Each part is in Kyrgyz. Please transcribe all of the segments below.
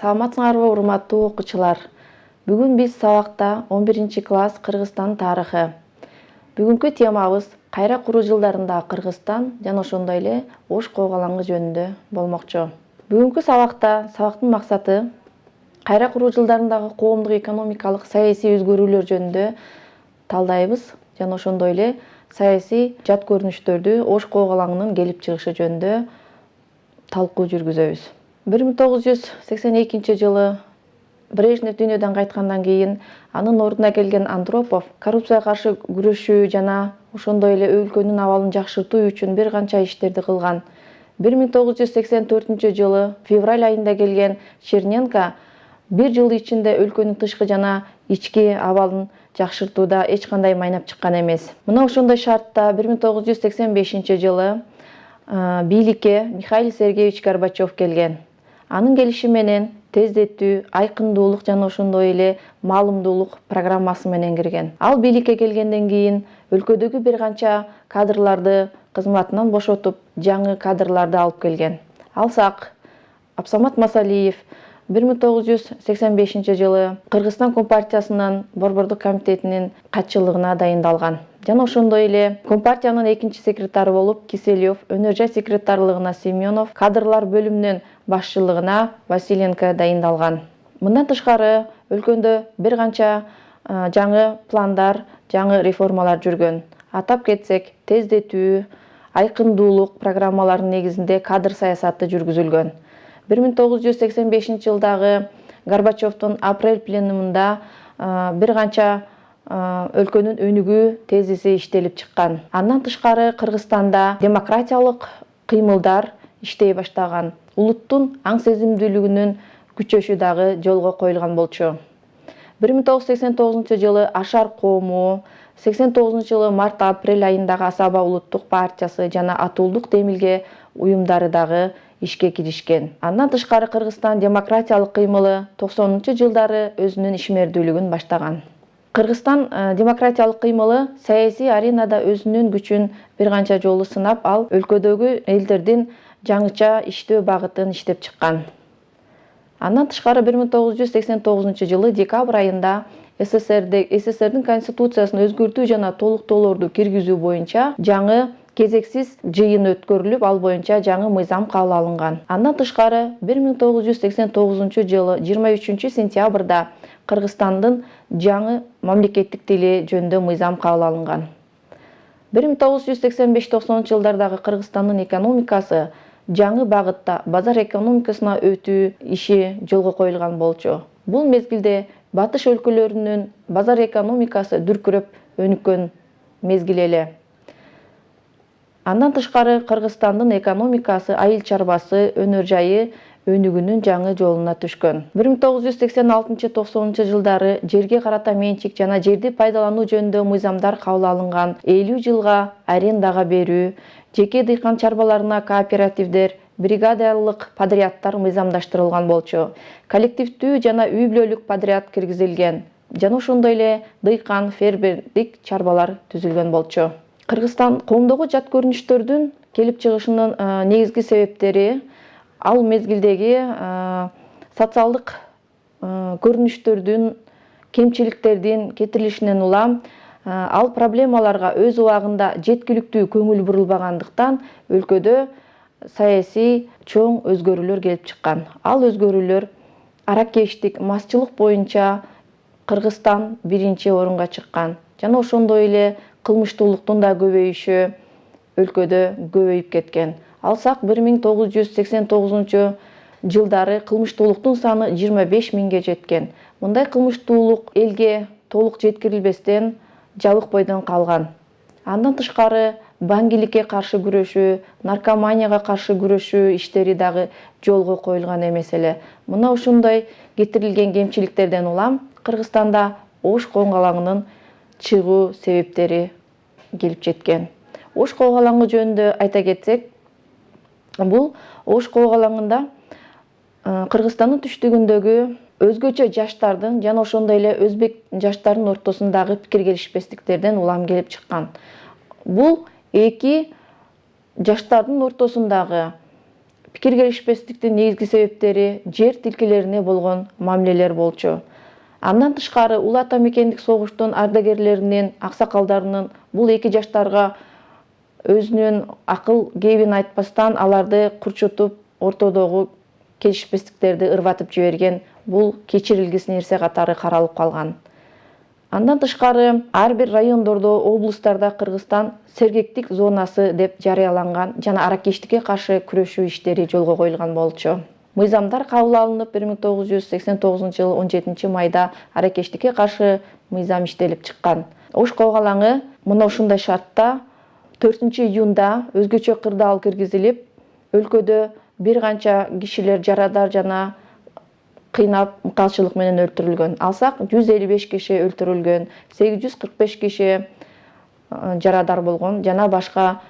Саламатсыңарбы урматтуу окуучулар. Бүгүн биз сабакта 11-класс Кыргызстан тарыхы. Бүгүнкү темабыз кайра куруу жылдарындагы Кыргызстан жана ошондой эле Ош Когалаңы жөнүндө болмокчу. Бүгүнкү сабактын максаты кайра куруу жылдарындагы коомдук экономикалык саясий өзгөрүүлөр жөнүндө талдайбыз жана ошондой эле саясий жат көрүнүштөрдү Ош Когалаңынын келип чыгышы жөнүндө талкуу жүргүзөбүз. 1982 жылы Брежнев дүйнөдөн кайткандан кийин анын ордуна келген Андропов коррупцияга каршы күрөшүү жана ошондой эле өлкөнүн абалын жакшыртуу үчүн бир канча иштерди кылган. 1984 жылы февраль айында келген Черненко бир жыл ичинде өлкөнүн тышкы жана ички абалын жакшыртууда эч кандай майнап чыккан эмес. Мына ошондой шартта 1985 жылы бийликке Михаил Сергеевич Горбачев келген. Анын келиши менен тездетүү, айкындуулук жана ошондой эле маалымдуулук программасы менен кирген. Ал бийликке келгенден кийин өлкөдөгү бир канча кадрларды кызматынан бошотуп, жаңы кадрларды алып келген. Алсак, Абсамат Масалиев 1985 жылы Кыргызстан Компартиясынын Борбордук комитетинин катчылыгына дайындалган. Жана ошондой эле Компартиянын экинчи секретары болуп Киселев, өнөр жай секретарлыгына Семенов, кадрлар бөлүмүнүн башчылыгына Василенко дайындалган. Мындан тышкары өлкөдө бир канча жаңы пландар, жаңы реформалар жүргөн. Атап кетсек, тездетүү, айкындуулук программаларынын негизинде кадр саясаты жүргүзүлгөн. 1985 жылдагы Горбачевдун апрель пленумунда бир канча өлкөнүн өнүгүү тезиси иштелип чыккан. Андан тышкары Кыргызстанда демократиялык кыймылдар иштей баштаган. Улуттун аң сезимдүүлүгүнүн күчөшү дагы жолго коюлган болчу. 1989 жылы Ашар коому, 89 жылы март-апрель айындагы Асаба улуттук партиясы жана Атуулдук демилге уюмдары дагы ишке киришкен. Андан тышкары Кыргызстан демократиялык кыймылы 90 жылдары өзүнүн ишмердүүлүгүн баштаган. Кыргызстан демократиялык кыймылы саясий аренада өзүнүн күчүн бир канча жолу сынап, ал өлкөдөгү элдердин жаңыча иштөө багытын иштеп чыккан. Андан тышкары 1989 жылы декабрь айында СССРдин конституциясын өзгөртүү жана толуктоолорду киргизүү боюнча жаңы кезексиз жыйын өткөрүлүп, ал боюнча жаңы мыйзам кабыл алынган. Андан тышкары 1989 жылы 23 сентябрда Кыргызстандын жаңы мамлекеттик тили жөнүндө мыйзам кабыл алынган. 1985-90 жылдардагы Кыргызстандын экономикасы жаңы багытта базар экономикасына өтүү иши жолго коюлган болчу. Бул мезгилде батыш өлкөлөрүнүн базар экономикасы дүркүрөп өнүккөн мезгил эле. Андан тышкары Кыргызстандын экономикасы, айыл чарбасы, өнөр жайы өнүгүүнүн жаңы жолуна түшкөн. 1986-90 жылдары жерге карата менчик жана жерди пайдалануу жөнүндө мыйзамдар кабыл алынган. 50 жылга арендага берүү, жеке дыйкан чарбаларына кооперативдер, бригадалык подрядтар мыйзамдаштырылган болчу. Коллективдүү жана үй бүлөлүк подряд киргизилген. Жана ошондой эле дыйкан, фермердик чарбалар түзүлгөн болчу. Кыргызстан коомдогу жат көрүнүштөрдүн келип чыгышынын негизги себептери ал мезгилдеги социалдык көрүнүштөрдүн, кемчиликтердин кетирилишинен улам ал проблемаларга өз убагында жеткиликтүү көңүл бурулбагандыктан өлкөдө саясий чоң өзгөрүүлөр келип чыккан. Ал өзгөрүүлөр аракештик, масчылык боюнча Кыргызстан биринчи орунга чыккан. Жана ошондой эле кылмыштуулуктун да көбөйүшү өлкөдө көбөйүп кеткен. Алсак 1989 жылдары кылмыштуулуктун саны 25 миңге жеткен. Мындай кылмыштуулук элге толук жеткирилбестен жабык бойдон калган. Андан тышкары баңгиликке каршы күрөшүү, наркоманияга каршы күрөшүү иштери дагы жолго коюлган эмес эле. Мына ошондой кетирилген кемчиликтерден улам Кыргызстанда Ош Когалаңынын чыгуу себептери келип жеткен. Ош Когалаңы жөнүндө айта кетсек, бул Ош Когалаңында Кыргызстандын түштүгүндөгү өзгөчө жаштардын жана ошондой эле өзбек жаштарынын ортосундагы пикир келишпестиктерден улам келип чыккан. Бул эки жаштардын ортосундагы Пикир келишпестиктин негизги себептери жер тилкелерине болгон мамилелер болчу. Андан тышкары Улуу Ата Мекендик согуштун ардагерлеринин, аксакалдарынын бул эки жаштарга өзүнүн акыл кебин айтпастан аларды курчутуп, ортодогу келишпестиктерди ырбатып жиберген, бул кечирилгис нерсе катары каралып калган. Андан тышкары ар бир райондордо, облустарда Кыргызстан сергектик зонасы деп жарыяланган жана аракечтикке каршы күрөшүү иштери жолго коюлган болчу. Мыйзамдар кабыл алынып, 1989 жылы 17 майда аракечтикке каршы мыйзам иштелип чыккан. Ош когалаңы мына ушундай шартта 4 июнда өзгөчө кырдаал киргизилип, өлкөдө бир канча кишилер жарадар жана кыйнап, калчылык менен өлтүрүлгөн. Алсак 155 киши өлтүрүлгөн, 845 киши жарадар болгон жана башка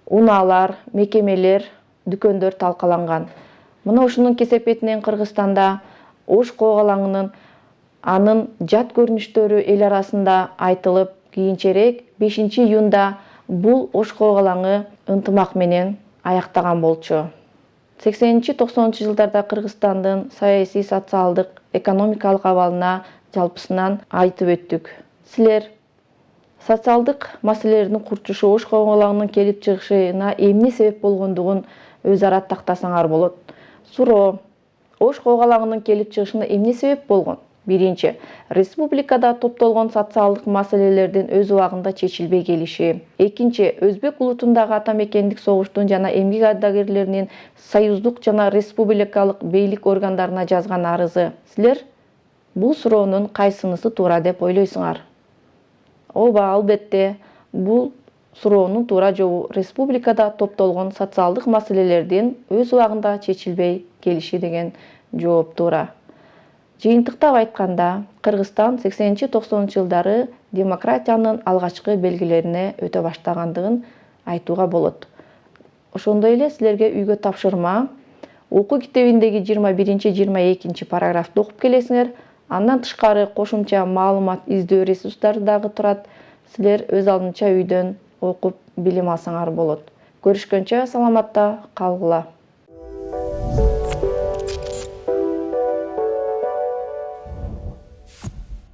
унаалар, мекемелер, дүкөндөр талкаланган. Мына ушунун кесепетинен Кыргызстанда Ош когалаңынын анын жат көрүнүштөрү эл арасында айтылып, кийинчерээк 5 июнда бул Ош когалаңы ынтымак менен аяктаган болчу. 80-90 жылдарда Кыргызстандын саясий, социалдык, экономикалык абалына жалпысынан айтып өттүк. Силер социалдык маселелердин курчушу Ош когалаңынын келип чыгышына эмне себеп болгондугун өз ара тактасаңар болот. Суроо: Ош когалаңынын келип чыгышына эмне себеп болгон? Биринчи, республикада топтолгон социалдык маселелердин өз убагында чечилбей келиши. Экинчи, өзбек улутундагы ата мекендик согуштун жана эмгек ардагерлеринин союздук жана республикалык бийлик органдарына жазган арызы. Силер бул суроонун кайсынысы туура деп ойлойсуңар? Ооба, албетте, бул суроонун туура жообу республикада топтолгон социалдык маселелердин өз убагында чечилбей келиши деген жооп туура. Жыйынтыктап айтканда, Кыргызстан 80-90 жылдары демократиянын алгачкы белгилерине өтө баштагандыгын айтууга болот. Ошондой эле силерге үйгө тапшырма, окуу китебиндеги 21-22 параграфты окуп келесиңер. Андан тышкары кошумча маалымат издөө ресурстары дагы турат. Силер өз алдынча үйдөн окуп билим алсаңар болот. Көрүшкөнчө саламатта калгыла.